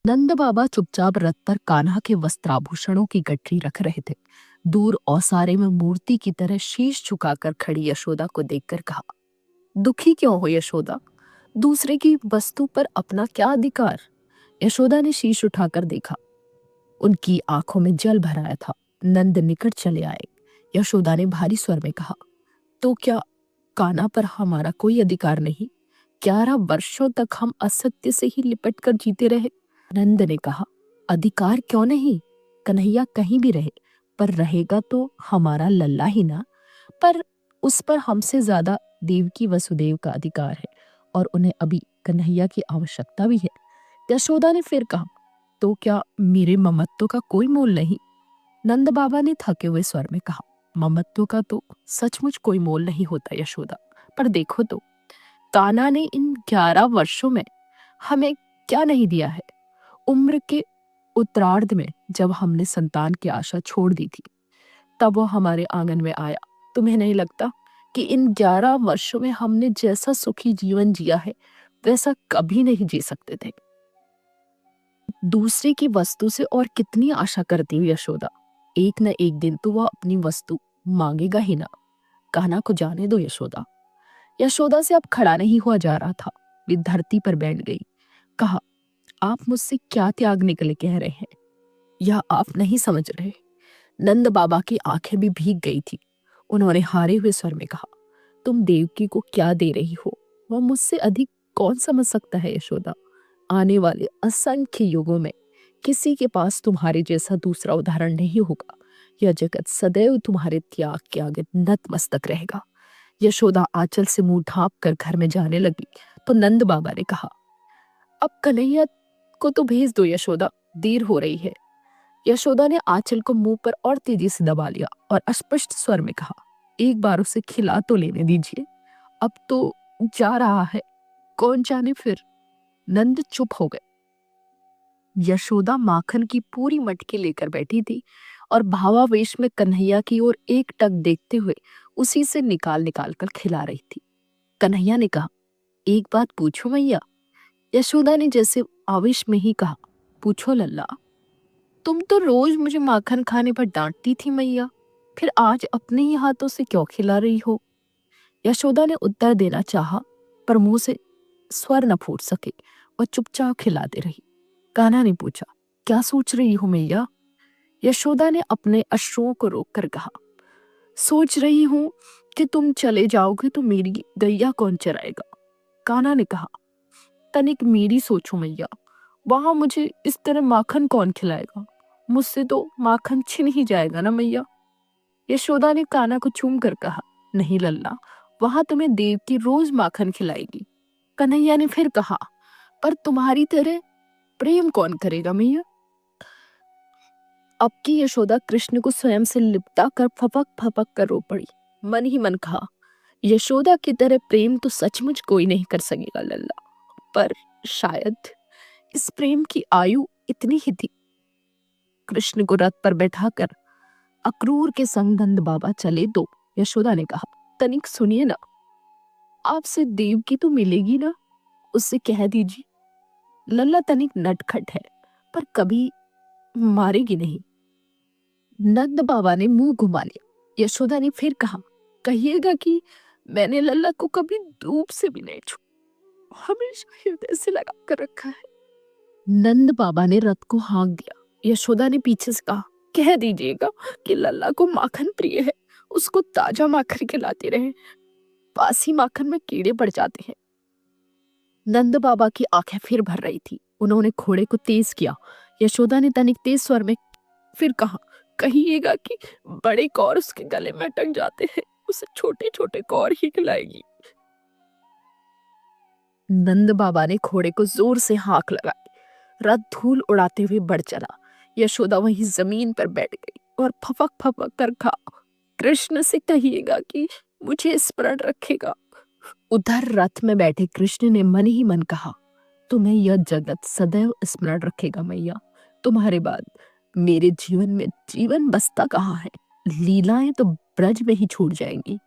नंद बाबा चुपचाप रथ पर कान्हा के वस्त्राभूषणों की गठरी रख रहे थे। दूर औसारे में मूर्ति की तरह शीश झुकाकर खड़ी यशोदा को देखकर कहा, दुखी क्यों हो यशोदा? दूसरे की वस्तु पर अपना क्या अधिकार? यशोदा ने शीश उठाकर देखा। उनकी आंखों में जल भर आया था। नंद निकट चले आए। यशोदा ने भारी स्वर में कहा, तो क्या कान्हा पर हमारा कोई अधिकार नहीं? 11 वर्षों तक हम असत्य से ही लिपट कर जीते रहे। नंद ने कहा, अधिकार क्यों नहीं? कन्हैया कहीं भी रहे, पर रहेगा तो हमारा लल्ला ही ना। पर उस पर हमसे ज्यादा देवकी वसुदेव का अधिकार है और उन्हें अभी कन्हैया की आवश्यकता भी है। यशोदा ने फिर कहा, तो क्या मेरे ममत्व का कोई मोल नहीं? नंद बाबा ने थके हुए स्वर में कहा, ममत्व का तो सचमुच कोई मोल नहीं होता यशोदा। पर देखो तो, कान्हा ने इन 11 वर्षों में हमें क्या नहीं दिया है। उम्र के उत्तरार्ध में जब हमने संतान की आशा छोड़ दी थी, तब वो हमारे आंगन में आया। तुम्हें नहीं लगता कि इन 11 वर्षों में हमने जैसा सुखी जीवन जिया है, वैसा कभी नहीं जी सकते थे? दूसरे की वस्तु से और कितनी आशा करती हूँ यशोदा? एक न एक दिन तो वह अपनी वस्तु मांगेगा ही ना। कान्हा को जाने दो यशोदा। यशोदा से अब खड़ा नहीं हुआ जा रहा था। वे धरती पर बैठ गई। कहा, आप मुझसे क्या त्यागने के लिए कह रहे हैं? यह आप नहीं समझ रहे। नंद बाबा की आंखें भी भीग गई थी। उन्होंने हारे हुए स्वर में कहा, तुम देवकी को क्या दे रही हो, वह मुझसे अधिक कौन समझ सकता है यशोदा? आने वाले असंख्य युगों में किसी के पास तुम्हारे जैसा दूसरा उदाहरण नहीं होगा। यह जगत सदैव तुम्हारे त्याग के आगे नतमस्तक रहेगा। यशोदा आंचल से मुंह ढांप कर घर में जाने लगी तो नंद बाबा ने कहा, अब कन्हैया को तो भेज दो यशोदा, देर हो रही है। यशोदा ने आंचल को मुंह पर और तेजी से दबा लिया और अस्पष्ट स्वर में कहा, एक बार उसे खिला तो लेने दीजिए, अब तो जा रहा है, कौन जाने फिर। नंद चुप हो गए। यशोदा माखन की पूरी मटकी लेकर बैठी थी और भावावेश में कन्हैया की ओर एक टक देखते हुए उसी से निकाल निकाल कर खिला रही थी। कन्हैया ने कहा, एक बात पूछो मैया? यशोदा ने जैसे आवेश में ही कहा, पूछो लल्ला। तुम तो रोज मुझे माखन खाने पर डांटती थी मैया, फिर आज अपने ही हाथों से क्यों खिला रही हो? यशोदा ने उत्तर देना चाहा, पर मुंह से स्वर न फूट सके। वह चुपचाप खिलाते रही। कान्हा ने पूछा, क्या सोच रही हो मैया? यशोदा ने अपने अश्रुओं को रोककर कहा, सोच रही हूं कि तुम चले जाओगे तो मेरी गैया कौन चराएगा। कान्हा ने कहा, तनिक मेरी सोचो मैया, वहां मुझे इस तरह माखन कौन खिलाएगा? मुझसे तो माखन छिन ही जाएगा ना मैया। यशोदा ने कान्हा को चूम कर कहा, नहीं लल्ला, वहां तुम्हें देवकी रोज माखन खिलाएगी। कन्हैया ने फिर कहा, पर तुम्हारी तरह प्रेम कौन करेगा मैया? अब की यशोदा कृष्ण को स्वयं से लिपटा कर फपक फपक कर रो पड़ी। मन ही मन कहा, यशोदा की तरह प्रेम तो सचमुच कोई नहीं कर सकेगा लल्ला, पर शायद इस प्रेम की आयु इतनी ही थी। कृष्ण को रथ पर बैठाकर अक्रूर के संग नंद बाबा चले तो यशोदा ने कहा, तनिक सुनिए ना, आपसे देवकी तो मिलेगी ना, उससे कह दीजिए। लल्ला तनिक नटखट है, पर कभी मारेगी नहीं। नंद बाबा ने मुंह घुमा लिया। यशोदा ने फिर कहा, कहिएगा कि मैंने लल्ला को कभी धूप से भी नहीं छुआ, हमेशा हृदय से लगा कर रखा है। नंद बाबा ने रथ को हाँक दिया। यशोदा ने पीछे से कहा, कह दीजिएगा कि लल्ला को माखन प्रिय है, उसको ताजा माखन खिलाते रहे, बासी माखन में कीड़े पड़ जाते हैं। नंद बाबा की आंखें फिर भर रही थी। उन्होंने घोड़े को तेज किया। यशोदा ने तनिक तेज स्वर में फिर कहा, कहिएगा कि बड़े कौर उसके गले में अटक जाते हैं, उसे छोटे छोटे कौर ही खिलाएगी। नंद बाबा ने घोड़े को जोर से हाँक लगाई। रथ धूल उड़ाते हुए बढ़ चला। यशोदा वहीं जमीन पर बैठ गई और फपक फपक कर कहा, कृष्ण से कहिएगा कि मुझे स्मरण रखेगा। उधर रथ में बैठे कृष्ण ने मन ही मन कहा, तुम्हें यह जगत सदैव स्मरण रखेगा मैया। तुम्हारे बाद मेरे जीवन में जीवन बसता कहाँ है? लीलाएं तो ब्रज में ही छूट जाएंगी।